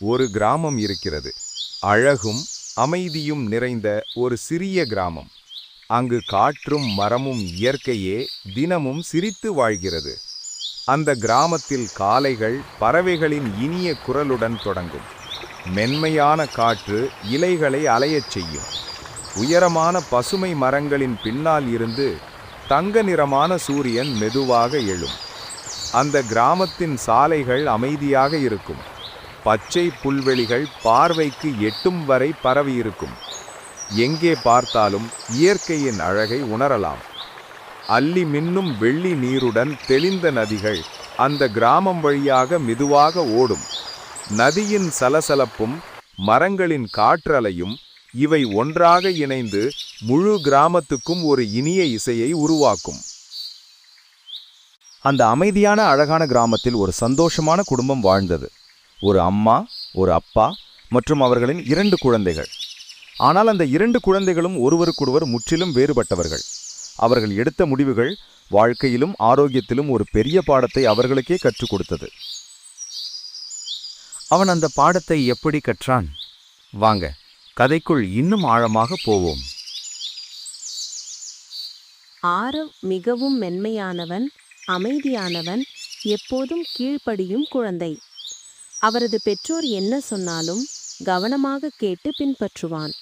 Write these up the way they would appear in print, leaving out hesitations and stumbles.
ஒரு கிராமம் இருக்கிறது. அழகும் அமைதியும் நிறைந்த ஒரு சிறிய கிராமம். அங்கு காற்றும் மரமும் இயற்கையே தினமும் சிரித்து வாழ்கிறது. அந்த கிராமத்தில் காலைகள் பறவைகளின் இனிய குரலுடன் தொடங்கும். மென்மையான காற்று இலைகளை அலையச் செய்யும். உயரமான பசுமை மரங்களின் பின்னால் இருந்து தங்க நிறமான சூரியன் மெதுவாக எழும். அந்த கிராமத்தின் சாலைகள் அமைதியாக இருக்கும். பச்சை புல்வெளிகள் பார்வைக்கு எட்டும் வரை பரவியிருக்கும். எங்கே பார்த்தாலும் இயற்கையின் அழகை உணரலாம். அள்ளி மின்னும் வெள்ளி நீருடன் தெளிந்த நதிகள் அந்த கிராமம் வழியாக மெதுவாக ஓடும். நதியின் சலசலப்பும் மரங்களின் காற்றலையும் இவை ஒன்றாக இணைந்து முழு கிராமத்துக்கும் ஒரு இனிய இசையை உருவாக்கும். அந்த அமைதியான அழகான கிராமத்தில் ஒரு சந்தோஷமான குடும்பம் வாழ்ந்தது. ஒரு அம்மா, ஒரு அப்பா மற்றும் அவர்களின் 2 குழந்தைகள். ஆனால் அந்த 2 குழந்தைகளும் ஒருவருக்கொருவர் முற்றிலும் வேறுபட்டவர்கள். அவர்கள் எடுத்த முடிவுகள் வாழ்க்கையிலும் ஆரோக்கியத்திலும் ஒரு பெரிய பாடத்தை அவர்களுக்கே கற்றுக் கொடுத்தது. அவன் அந்த பாடத்தை எப்படி கற்றான்? வாங்க, கதைக்குள் இன்னும் ஆழமாக போவோம். ஆரவ் மிகவும் மென்மையானவன், அமைதியானவன், எப்போதும் கீழ்ப்படியும் குழந்தை. அவரது பெற்றோர் என்ன சொன்னாலும் கவனமாக கேட்டு பின்பற்றுவான்.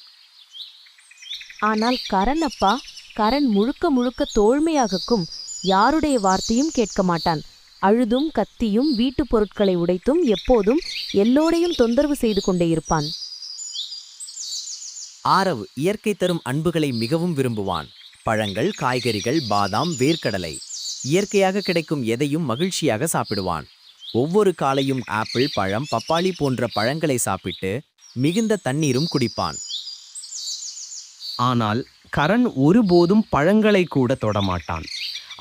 ஆனால் கரண் அப்பா, கரண் முழுக்க முழுக்க தோழ்மையாகக்கும் யாருடைய வார்த்தையும் கேட்க மாட்டான். அழுதும் கத்தியும் வீட்டு பொருட்களை உடைத்தும் எப்போதும் எல்லோரையும் தொந்தரவு செய்து கொண்டே இருப்பான். ஆரவ் இயற்கை தரும் அன்புகளை மிகவும் விரும்புவான். பழங்கள், காய்கறிகள், பாதாம், வேர்க்கடலை, இயற்கையாக கிடைக்கும் எதையும் மகிழ்ச்சியாக சாப்பிடுவான். ஒவ்வொரு காலையும் ஆப்பிள், பழம், பப்பாளி போன்ற பழங்களை சாப்பிட்டு மிகுந்த தண்ணீரும் குடிப்பான். ஆனால் கரண் ஒருபோதும் பழங்களை கூட தொடமாட்டான்.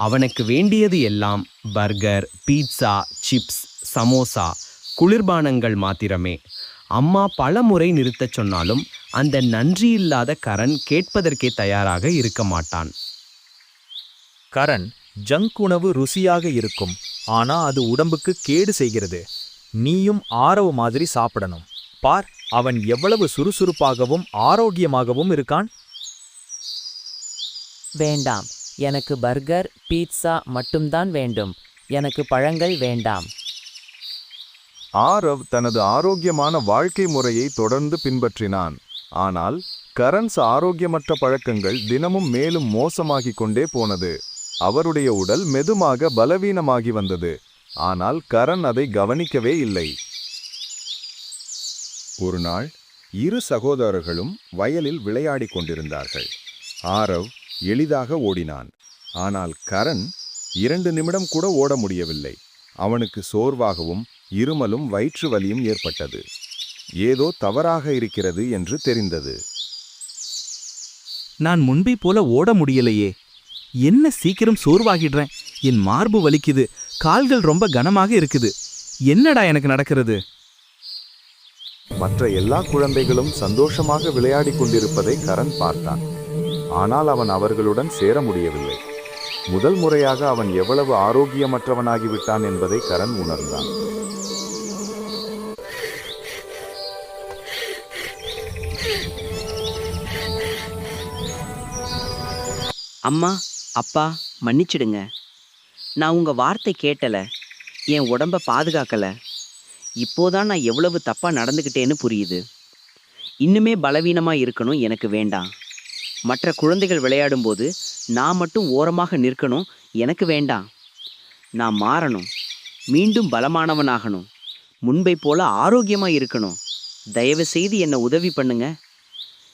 அவனுக்கு வேண்டியது எல்லாம் பர்கர், பீட்சா, சிப்ஸ், சமோசா, குளிர்பானங்கள் மாத்திரமே. அம்மா பலமுறை நிறுத்தச் சொன்னாலும் அந்த நன்றியில்லாத கரண் கேட்பதற்கே தயாராக இருக்க மாட்டான். கரண், ஜங்க் உணவு ருசியாக இருக்கும், ஆனா அது உடம்புக்கு கேடு செய்கிறது. நீயும் ஆரவ் மாதிரி சாப்பிடணும். பார், அவன் எவ்வளவு சுறுசுறுப்பாகவும் ஆரோக்கியமாகவும் இருக்கான். வேண்டாம், எனக்கு பர்கர், பீட்சா மட்டும்தான் வேண்டும். எனக்கு பழங்கள் வேண்டாம். ஆரவ் தனது ஆரோக்கியமான வாழ்க்கை முறையை தொடர்ந்து பின்பற்றினான். ஆனால் கரன்ஸ் ஆரோக்கியமற்ற பழக்கங்கள் தினமும் மேலும் மோசமாகிக் கொண்டே போனது. அவருடைய உடல் மெதுவாக பலவீனமாகி வந்தது. ஆனால் கரண் அதை கவனிக்கவே இல்லை. ஒரு நாள் 2 சகோதரர்களும் வயலில் விளையாடிக் கொண்டிருந்தார்கள். ஆரவ் எளிதாக ஓடினான். ஆனால் கரண் 2 நிமிடம் கூட ஓட முடியவில்லை. அவனுக்கு சோர்வாகவும் இருமலும் வயிற்று வலியும் ஏற்பட்டது. ஏதோ தவறாக இருக்கிறது என்று தெரிந்தது. நான் முன்பை போல ஓட முடியலையே. என்ன சீக்கிரம் சோர்வாகிடுறேன். என் மார்பு வலிக்குது, கால்கள் ரொம்ப கனமாக இருக்குது. என்னடா எனக்கு நடக்கிறது? மற்ற எல்லா குழந்தைகளும் சந்தோஷமாக விளையாடிக் கொண்டிருப்பதை கரண் பார்த்தான். ஆனால் அவன் அவர்களுடன் சேர முடியவில்லை. முதல் முறையாக அவன் எவ்வளவு ஆரோக்கியமற்றவனாகிவிட்டான் என்பதை கரண் உணர்ந்தான். அம்மா, அப்பா, மன்னிச்சிடுங்க. நான் உங்க வார்த்தை கேட்டல, என் உடம்ப பாதுகாக்கல. இப்போதான் நான் எவ்வளவு தப்பா நடந்துக்கிட்டேன்னு புரியுது. இன்னுமே பலவீனமா இருக்கணும் எனக்கு வேண்டாம். மற்ற குழந்தைகள் விளையாடும்போது நான் மட்டும் ஓரமாக நிற்கணும் எனக்கு வேண்டாம். நான் மாறணும், மீண்டும் பலமானவனாகணும், முன்பை போல ஆரோக்கியமாக இருக்கணும். தயவு செய்து என்னை உதவி பண்ணுங்க.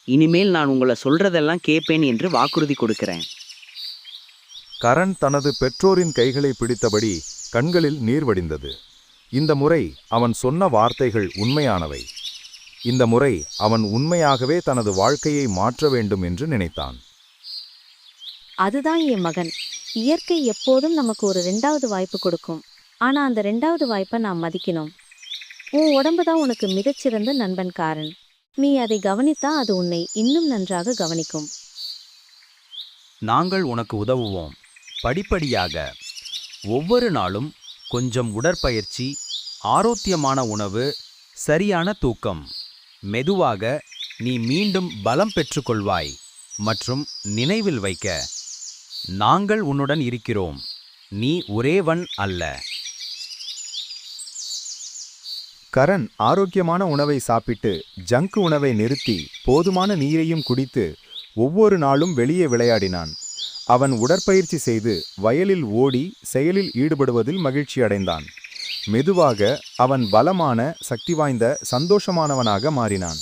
இனிமேல் நான் உங்களை சொல்றதெல்லாம் கேட்பேன் என்று வாக்குறுதி கொடுக்கிறேன். கரண் தனது பெற்றோரின் கைகளை பிடித்தபடி கண்களில் நீர் வடிந்தது. இந்த முறை அவன் சொன்ன வார்த்தைகள் உண்மையானவை. இந்த முறை அவன் உண்மையாகவே தனது வாழ்க்கையை மாற்ற வேண்டும் என்று நினைத்தான். அதுதான் என் மகன். இயற்கை எப்போதும் நமக்கு ஒரு 2வது வாய்ப்பு கொடுக்கும். ஆனா அந்த 2வது வாய்ப்பை நாம் மதிக்கணும். உன் உடம்பு தான் உனக்கு மிகச்சிறந்த நண்பன் காரன். நீ அதை கவனித்தா அது உன்னை இன்னும் நன்றாக கவனிக்கும். நாங்கள் உனக்கு உதவுவோம். படிப்படியாக ஒவ்வொரு நாளும் கொஞ்சம் உடற்பயிற்சி, ஆரோக்கியமான உணவு, சரியான தூக்கம். மெதுவாக நீ மீண்டும் பலம் பெற்றுக்கொள்வாய். மற்றும் நினைவில் வைக்க, நாங்கள் உன்னுடன் இருக்கிறோம். நீ ஒரேவன் அல்ல. கரண் ஆரோக்கியமான உணவை சாப்பிட்டு ஜங்க் உணவை நிறுத்தி போதுமான நீரையும் குடித்து ஒவ்வொரு நாளும் வெளியே விளையாடினான். அவன் உடற்பயிற்சி செய்து வயலில் ஓடி செயலில் ஈடுபடுவதில் மகிழ்ச்சி அடைந்தான். மெதுவாக அவன் பலமான, சக்தி வாய்ந்த, சந்தோஷமானவனாக மாறினான்.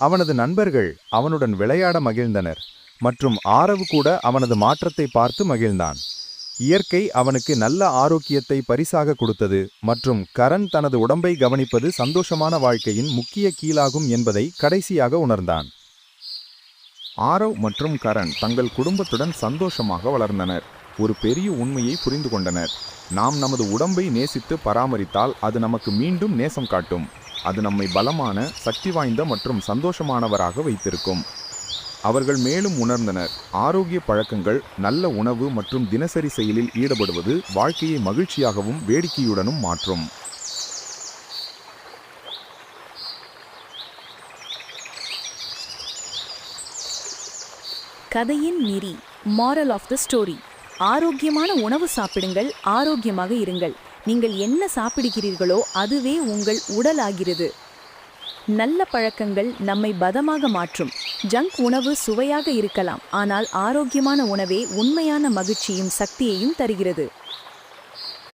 அவனது நண்பர்கள் அவனுடன் விளையாட மகிழ்ந்தனர் மற்றும் ஆரவ் கூட அவனது மாற்றத்தை பார்த்து மகிழ்ந்தான். இயற்கை அவனுக்கு நல்ல ஆரோக்கியத்தை பரிசாக கொடுத்தது மற்றும் கரண் தனது உடம்பை கவனிப்பது சந்தோஷமான வாழ்க்கையின் முக்கிய கீழாகும் என்பதை கடைசியாக உணர்ந்தான். ஆரவ் மற்றும் கரண் தங்கள் குடும்பத்துடன் சந்தோஷமாக வளர்ந்தனர். ஒரு பெரிய உண்மையை புரிந்து கொண்டனர். நாம் நமது உடம்பை நேசித்து பராமரித்தால் அது நமக்கு மீண்டும் நேசம் காட்டும். அது நம்மை பலமான, சக்தி வாய்ந்த மற்றும் சந்தோஷமானவராக வைத்திருக்கும். அவர்கள் மேலும் உணர்ந்தனர், ஆரோக்கிய பழக்கங்கள், நல்ல உணவு மற்றும் தினசரி செயலில் ஈடுபடுவது வாழ்க்கையை மகிழ்ச்சியாகவும் வேடிக்கையுடனும் மாற்றும். கதையின் நெறி, மாரல் ஆஃப் த ஸ்டோரி. ஆரோக்கியமான உணவு சாப்பிடுங்கள், ஆரோக்கியமாக இருங்கள். நீங்கள் என்ன சாப்பிடுகிறீர்களோ அதுவே உங்கள் உடலாகிறது. நல்ல பழக்கங்கள் நம்மை பதமாக மாற்றும். ஜங்க் உணவு சுவையாக இருக்கலாம், ஆனால் ஆரோக்கியமான உணவே உண்மையான மகிழ்ச்சியும் சக்தியையும் தருகிறது.